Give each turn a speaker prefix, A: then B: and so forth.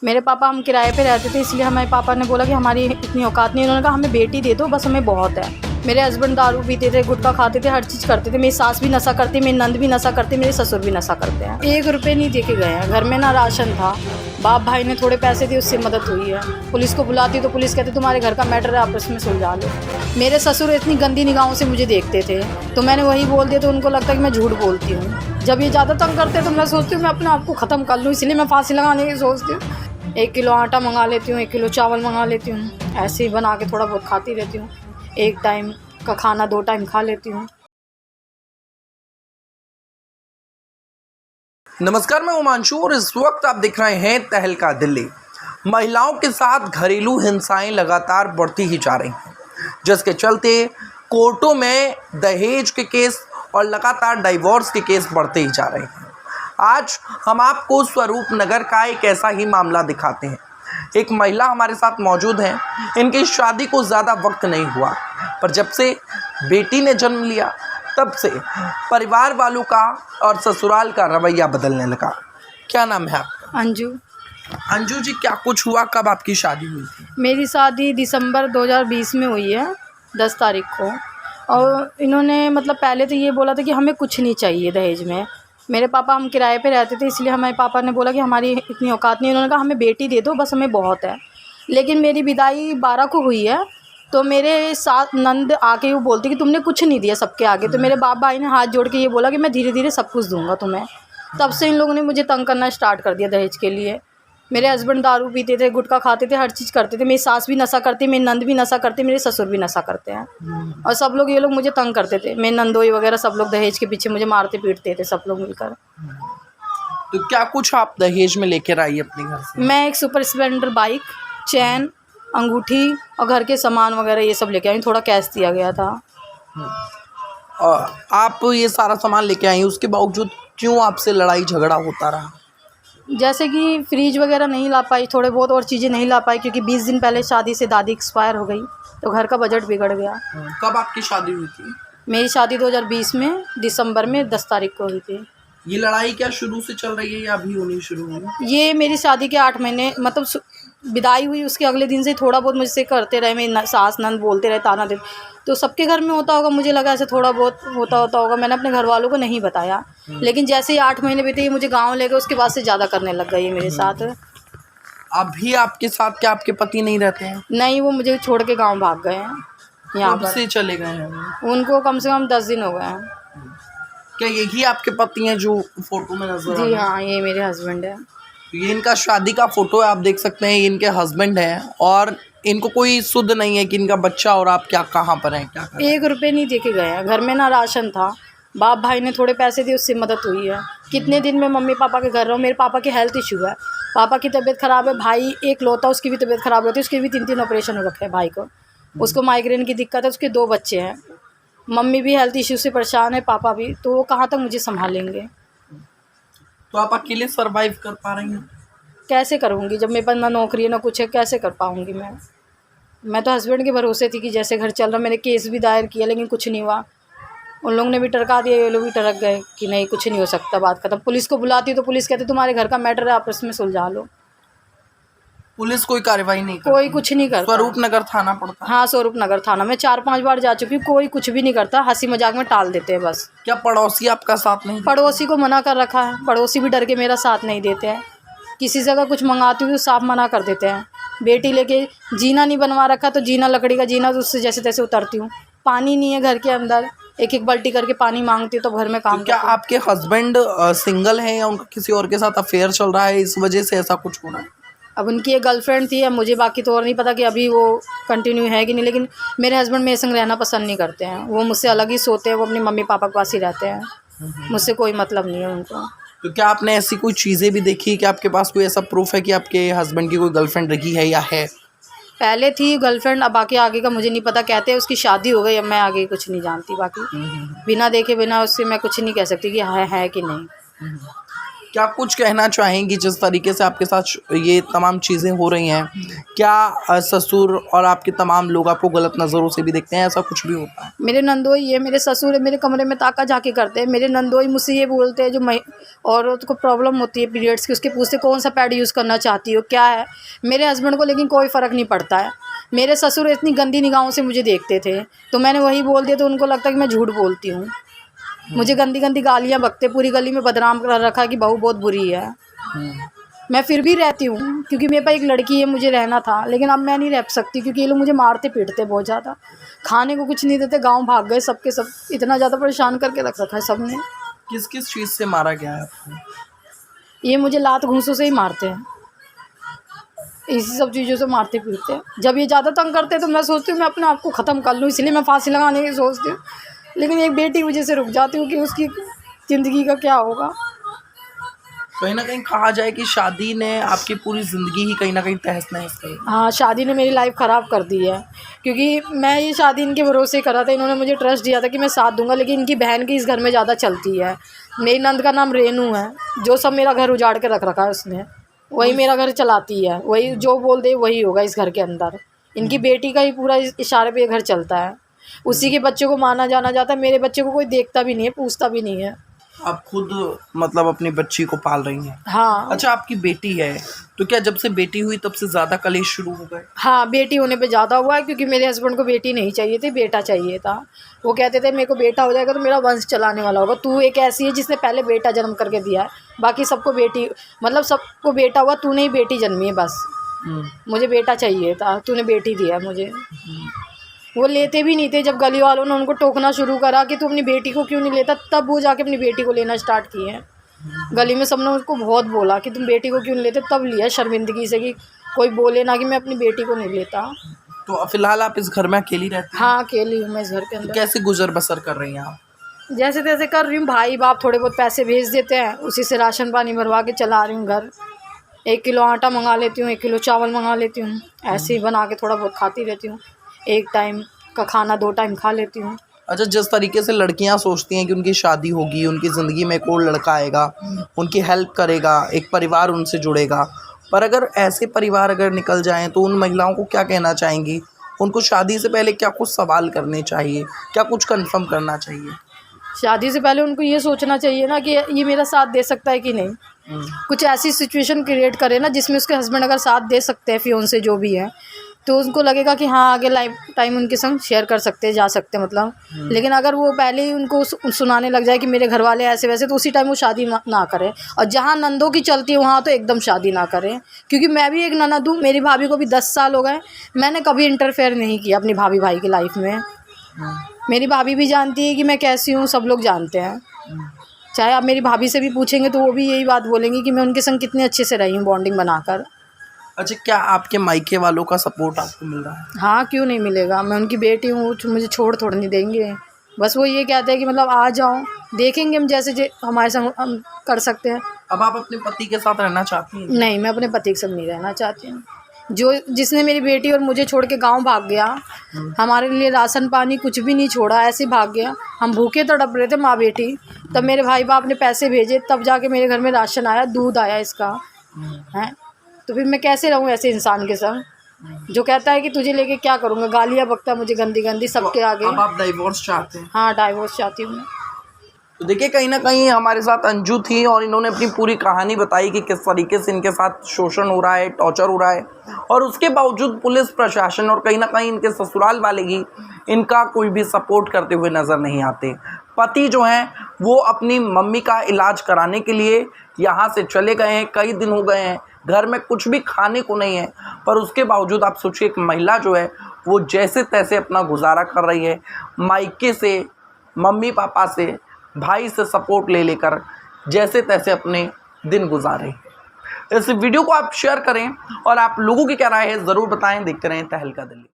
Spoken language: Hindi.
A: मेरे पापा हम किराए पे रहते थे, इसलिए हमारे पापा ने बोला कि हमारी इतनी औकात नहीं है। उन्होंने कहा हमें बेटी दे दो, बस हमें बहुत है। मेरे हस्बैंड दारू पीते थे, गुटखा खाते थे, हर चीज़ करते थे। मेरी सास भी नशा करती, मेरी नंद भी नशा करती, मेरे ससुर भी नशा करते हैं। 1 रुपये नहीं दे के गए हैं। घर में ना राशन था, बाप भाई ने थोड़े पैसे दिए, उससे मदद हुई है। पुलिस को बुलाती तो पुलिस कहती तुम्हारे घर का मैटर है, आपस में सुलझा लो। मेरे ससुर इतनी गंदी निगाहों से मुझे देखते थे, तो मैंने वही बोल दिया, तो उनको लगता है कि मैं झूठ बोलती हूँ। जब ये ज़्यादा तंग करते हैं तो मैं सोचती हूँ मैं अपने आप को ख़त्म कर लूँ, इसलिए मैं फांसी लगाने की सोचती हूँ। 1 किलो आटा मंगा लेती हूँ, 1 किलो चावल मंगा लेती हूँ, ऐसे ही बना के थोड़ा बहुत खाती रहती हूँ। 1 टाइम का खाना 2 टाइम खा लेती हूँ।
B: नमस्कार, मैं उमांशु और इस वक्त आप देख रहे हैं तहलका दिल्ली। महिलाओं के साथ घरेलू हिंसाएं लगातार बढ़ती ही जा रही हैं, जिसके चलते कोर्टों में दहेज के केस और लगातार डाइवोर्स के केस बढ़ते ही जा रहे हैं। आज हम आपको स्वरूप नगर का एक ऐसा ही मामला दिखाते हैं। एक महिला हमारे साथ मौजूद हैं। इनकी शादी को ज़्यादा वक्त नहीं हुआ, पर जब से बेटी ने जन्म लिया तब से परिवार वालों का और ससुराल का रवैया बदलने लगा। क्या नाम है आपका?
A: अंजू।
B: अंजू जी, क्या कुछ हुआ? कब आपकी शादी हुई थी?
A: मेरी शादी दिसंबर 2020 में हुई है, 10 तारीख को। और इन्होंने मतलब पहले तो ये बोला था कि हमें कुछ नहीं चाहिए दहेज में। मेरे पापा हम किराए पे रहते थे, इसलिए हमारे पापा ने बोला कि हमारी इतनी औकात नहीं है। उन्होंने कहा हमें बेटी दे दो, बस हमें बहुत है। लेकिन मेरी विदाई 12 को हुई है, तो मेरे साथ नंद आके वो बोलती कि तुमने कुछ नहीं दिया सबके आगे। तो मेरे बाप भाई ने हाथ जोड़ के ये बोला कि मैं धीरे धीरे सब कुछ दूंगा तुम्हें। तब से इन लोगों ने मुझे तंग करना स्टार्ट कर दिया दहेज के लिए। मेरे हस्बैंड दारू पीते थे, गुटखा खाते थे, हर चीज़ करते थे। मेरी सास भी नशा करती, मेरी नंद भी नशा करती, मेरे ससुर भी नशा करते हैं। और सब लोग ये लोग मुझे तंग करते थे। मेरे नंदोई वगैरह सब लोग दहेज के पीछे मुझे मारते पीटते थे, सब लोग मिलकर।
B: तो क्या कुछ आप दहेज में लेकर आई अपने घर से?
A: मैं एक सुपर स्प्लेंडर बाइक, चैन, अंगूठी और घर के सामान वगैरह ये सब लेके आई। थोड़ा कैश दिया गया था।
B: और आप ये सारा सामान लेके आई, उसके बावजूद क्यों आपसे लड़ाई झगड़ा होता रहा?
A: जैसे कि फ्रिज वगैरह नहीं ला पाई, थोड़े बहुत और चीज़ें नहीं ला पाई, क्योंकि 20 दिन पहले शादी से दादी एक्सपायर हो गई, तो घर का बजट बिगड़ गया।
B: कब आपकी शादी हुई थी?
A: मेरी शादी 2020 में दिसंबर में 10 तारीख को हुई थी।
B: ये लड़ाई क्या शुरू से चल रही है या अभी होनी शुरू हुई?
A: ये मेरी शादी के 8 महीने मतलब विदाई हुई उसके अगले दिन से थोड़ा बहुत मुझसे करते रहे। मेरी सास नंद बोलते रहे, ताना दे। तो सबके घर में होता होगा, मुझे लगा ऐसे थोड़ा बहुत होता होगा। मैंने अपने घर वालों को नहीं बताया, लेकिन जैसे ही 8 महीने बीते, ये मुझे गाँव ले गए, उसके बाद से ज़्यादा करने लग गई ये मेरे साथ।
B: अभी आपके साथ क्या आपके पति नहीं रहते हैं?
A: नहीं, वो मुझे छोड़ के गाँव भाग गए हैं। यहाँ
B: कब से चले गए हैं?
A: उनको कम से कम 10 दिन हो गए हैं।
B: क्या यही आपके पति हैं जो फोटो में नजर आ रहे
A: जी
B: हैं?
A: हाँ, ये मेरे हस्बैंड है।
B: ये इनका शादी का फोटो है, आप देख सकते हैं। ये इनके हस्बैंड हैं और इनको कोई सुध नहीं है कि इनका बच्चा और आप क्या कहाँ पर हैं, क्या कर रहे हैं।
A: 1 रुपये नहीं दे के गए हैं। घर में ना राशन था, बाप भाई ने थोड़े पैसे दिए, उससे मदद हुई है। कितने दिन में मम्मी पापा के घर रहूँ। मेरे पापा के हेल्थ इशू है, पापा की तबीयत ख़राब है। भाई एक लौता, उसकी भी तबीयत ख़राब होती है, उसके भी 3-3 ऑपरेशन हो रखे हैं भाई को। उसको माइग्रेन की दिक्कत है, उसके 2 बच्चे हैं। मम्मी भी हेल्थ इशू से परेशान है, पापा भी। तो वो कहाँ तक मुझे संभालेंगे?
B: तो आप अकेले सरवाइव कर पा रही हैं?
A: कैसे करूँगी जब मेरे पास ना नौकरी है ना कुछ है? कैसे कर पाऊँगी मैं तो हस्बैंड के भरोसे थी कि जैसे घर चल रहा। मैंने केस भी दायर किया, लेकिन कुछ नहीं हुआ। उन लोगों ने भी टरका दिया, ये लोग भी टरक गए कि नहीं कुछ नहीं हो सकता, बात खत्म। पुलिस को बुलाती तो पुलिस कहती तुम्हारे घर का मैटर है, आपस में सुलझा लो।
B: पुलिस कोई कार्रवाई नहीं करती?
A: कोई कुछ नहीं करता।
B: स्वरूप नगर थाना पड़ता है?
A: हाँ, स्वरूप नगर थाना में 4-5 बार जा चुकी हूँ, कोई कुछ भी नहीं करता। हंसी मजाक में टाल देते हैं बस।
B: क्या पड़ोसी आपका साथ नहीं?
A: पड़ोसी को मना कर रखा है, पड़ोसी भी डर के मेरा साथ नहीं देते हैं। किसी से अगर कुछ मंगाती हूँ तो साफ मना कर देते हैं। बेटी लेके जीना नहीं बनवा रखा, तो जीना लकड़ी का जीना, तो उससे जैसे तैसे उतरती हूँ। पानी नहीं है घर के अंदर, एक बाल्टी करके पानी मांगती हूँ, तो घर में काम
B: तो क्या
A: करती हूँ।
B: आपके हस्बैंड सिंगल हैं या उनका किसी और के साथ अफेयर चल रहा है, इस वजह से ऐसा कुछ हो रहा है?
A: अब उनकी एक गर्लफ्रेंड थी, अब मुझे बाकी तो और नहीं पता कि अभी वो कंटिन्यू है कि नहीं। लेकिन मेरे हस्बैंड मेरे संग रहना पसंद नहीं करते हैं, वो मुझसे अलग ही सोते हैं। वो अपनी मम्मी पापा के पास ही रहते हैं, मुझसे कोई मतलब नहीं है उनको।
B: तो क्या आपने ऐसी कोई चीज़ें भी देखी कि आपके पास कोई ऐसा प्रूफ है कि आपके हस्बैंड की कोई गर्लफ्रेंड रही है या है?
A: पहले थी गर्लफ्रेंड, अब बाकी आगे का मुझे नहीं पता। कहते हैं उसकी शादी हो गई, अब मैं आगे कुछ नहीं जानती। बाकी बिना देखे बिना उससे मैं कुछ नहीं कह सकती कि है कि नहीं।
B: क्या कुछ कहना चाहेंगी जिस तरीके से आपके साथ ये तमाम चीज़ें हो रही हैं? क्या ससुर और आपके तमाम लोग आपको गलत नज़रों से भी देखते हैं, ऐसा कुछ भी होता है?
A: मेरे नंदोई है, मेरे ससुर है, मेरे कमरे में ताका झाकी करते हैं। मेरे नंदोई मुझसे ये बोलते हैं, जो औरत को प्रॉब्लम होती है पीरियड्स की, उसके पूछते कौन सा पैड यूज़ करना चाहती हो, क्या है। मेरे हस्बैंड को लेकिन कोई फ़र्क नहीं पड़ता है। मेरे ससुर इतनी गंदी निगाहों से मुझे देखते थे, तो मैंने वही बोल दिया, तो उनको लगता है कि मैं झूठ बोलती हूँ। मुझे गंदी गंदी गालियाँ बकते, पूरी गली में बदनाम कर रखा कि बहू बहुत बुरी है। मैं फिर भी रहती हूँ क्योंकि मेरे पास एक लड़की है, मुझे रहना था, लेकिन अब मैं नहीं रह सकती क्योंकि ये लोग मुझे मारते पीटते बहुत ज़्यादा। खाने को कुछ नहीं देते, गांव भाग गए सबके सब, इतना ज़्यादा परेशान करके रख रखा है सबने।
B: किस किस चीज़ से मारा गया है आपको?
A: ये मुझे लात घूंसों से ही मारते हैं, इसी सब चीज़ों से मारते पीटते हैं। जब ये ज़्यादा तंग करते हैं तो मैं सोचती हूँ मैं अपने आप को ख़त्म कर लूँ, इसलिए मैं फांसी लगाने की सोचती हूँ। लेकिन एक बेटी की वजह से रुक जाती हूँ कि उसकी ज़िंदगी का क्या होगा।
B: कहीं ना कहीं कहा जाए कि शादी ने आपकी पूरी ज़िंदगी ही कहीं ना कहीं तहस नहस कर।
A: हाँ, शादी ने मेरी लाइफ ख़राब कर दी है, क्योंकि मैं ये शादी इनके भरोसे करा था। इन्होंने मुझे ट्रस्ट दिया था कि मैं साथ दूंगा, लेकिन इनकी बहन की इस घर में ज़्यादा चलती है। मेरी नंद का नाम रेनू है, जो सब मेरा घर उजाड़ के रख रखा है उसने। वही मेरा घर चलाती है, वही जो बोल दे वही होगा इस घर के अंदर। इनकी बेटी का ही पूरा इशारे पे ये घर चलता है। उसी के बच्चे को माना जाना जाता है। मेरे बच्चे को कोई देखता भी नहीं है, पूछता भी नहीं है।
B: आप खुद मतलब अपनी बच्ची को पाल रही हैं?
A: हाँ।
B: अच्छा, आपकी बेटी है, तो क्या जब से बेटी हुई तब से ज़्यादा कलेश शुरू हो गए?
A: हाँ, बेटी होने पे ज़्यादा हुआ है, क्योंकि मेरे हस्बैंड को बेटी नहीं चाहिए थी, बेटा चाहिए था। वो कहते थे मेरे को बेटा हो जाएगा तो मेरा वंश चलाने वाला होगा। तू एक ऐसी है जिसने पहले बेटा जन्म करके दिया है, बाकी सबको बेटी, मतलब सबको बेटा हुआ, तूने ही बेटी जन्मी है बस। मुझे बेटा चाहिए था, तूने बेटी दिया मुझे। वो लेते भी नहीं थे। जब गली वालों ने उनको टोकना शुरू करा कि तू अपनी बेटी को क्यों नहीं लेता, तब वो जाके अपनी बेटी को लेना स्टार्ट किए हैं। गली में सबने उसको बहुत बोला कि तुम बेटी को क्यों नहीं लेते, तब लिया शर्मिंदगी से कि कोई बोले ना कि मैं अपनी बेटी को नहीं लेता।
B: तो फिलहाल आप इस घर में अकेली रहती हैं?
A: हाँ, अकेली हूँ मैं इस घर के अंदर।
B: कैसे गुजर बसर कर रही हैं आप?
A: जैसे तैसे कर रही हूँ, भाई बाप थोड़े बहुत पैसे भेज देते हैं, उसी से राशन पानी भरवा के चला रही हूँ घर। 1 किलो आटा मंगा लेती हूँ, 1 किलो चावल मंगा लेती हूँ, ऐसे ही बना के थोड़ा बहुत खाती रहती हूँ। 1 टाइम का खाना 2 टाइम खा लेती हूँ।
B: अच्छा, जिस तरीके से लड़कियां सोचती हैं कि उनकी शादी होगी, उनकी ज़िंदगी में एक और लड़का आएगा, उनकी हेल्प करेगा, एक परिवार उनसे जुड़ेगा, पर अगर ऐसे परिवार अगर निकल जाएं तो उन महिलाओं को क्या कहना चाहेंगी? उनको शादी से पहले क्या कुछ सवाल करने चाहिए, क्या कुछ कंफर्म करना चाहिए?
A: शादी से पहले उनको ये सोचना चाहिए ना कि ये मेरा साथ दे सकता है कि नहीं। कुछ ऐसी सिचुएशन क्रिएट करे ना जिसमें उसके हस्बैंड अगर साथ दे सकते हैं, फियोंसे जो भी है, तो उनको लगेगा कि हाँ आगे लाइफ टाइम उनके संग शेयर कर सकते हैं, जा सकते हैं मतलब। लेकिन अगर वो पहले ही उनको सुनाने लग जाए कि मेरे घर वाले ऐसे वैसे, तो उसी टाइम वो शादी ना करें। और जहाँ नंदों की चलती है वहाँ तो एकदम शादी ना करें, क्योंकि मैं भी एक ननद हूँ। मेरी भाभी को भी 10 साल हो गए, मैंने कभी इंटरफेयर नहीं किया अपनी भाभी भाई की लाइफ में। मेरी भाभी भी जानती है कि मैं कैसी हूँ, सब लोग जानते हैं। चाहे आप मेरी भाभी से भी पूछेंगे तो वो भी यही बात बोलेंगी कि मैं उनके संग कितने अच्छे से रही हूँ, बॉन्डिंग बनाकर।
B: अच्छा, क्या आपके मायके वालों का सपोर्ट आपको मिल रहा है?
A: हाँ, क्यों नहीं मिलेगा। मैं उनकी बेटी हूँ, मुझे छोड़ थोड़ नहीं देंगे। बस वो ये कहते हैं कि मतलब आ जाओ, देखेंगे हम जैसे हमारे संग हम कर सकते हैं।
B: अब आप अपने पति के साथ रहना चाहती हैं?
A: नहीं, मैं अपने पति के संग नहीं रहना चाहती हूँ। जिसने मेरी बेटी और मुझे छोड़ के गांव भाग गया, हमारे लिए राशन पानी कुछ भी नहीं छोड़ा, ऐसे भाग गया। हम भूखे तड़प रहे थे माँ बेटी, तब मेरे भाई बाप ने पैसे भेजे, तब जाके मेरे घर में राशन आया, दूध आया इसका है। तो फिर मैं कैसे रहूँ ऐसे इंसान के संग जो कहता है कि तुझे लेके क्या करूँगा, गालियाँ बकता है मुझे गंदी गंदी सबके आगे।
B: अब आप डाइवोर्स चाहते हैं?
A: हाँ, डाइवोर्स चाहती हूँ मैं।
B: तो देखिए, कहीं ना कहीं हमारे साथ अंजू थी और इन्होंने अपनी पूरी कहानी बताई कि किस तरीके से इनके साथ शोषण हो रहा है, टॉर्चर हो रहा है, और उसके बावजूद पुलिस प्रशासन और कहीं ना कहीं इनके ससुराल वाले ही इनका कोई भी सपोर्ट करते हुए नज़र नहीं आते। पति जो हैं वो अपनी मम्मी का इलाज कराने के लिए यहाँ से चले गए हैं, कई दिन हो गए हैं, घर में कुछ भी खाने को नहीं है, पर उसके बावजूद आप सोचिए एक महिला जो है वो जैसे तैसे अपना गुजारा कर रही है, मायके से, मम्मी पापा से, भाई से सपोर्ट ले लेकर जैसे तैसे अपने दिन गुजारे। इस वीडियो को आप शेयर करें और आप लोगों की क्या राय है ज़रूर बताएं। देखते रहें तहलका दिल्ली।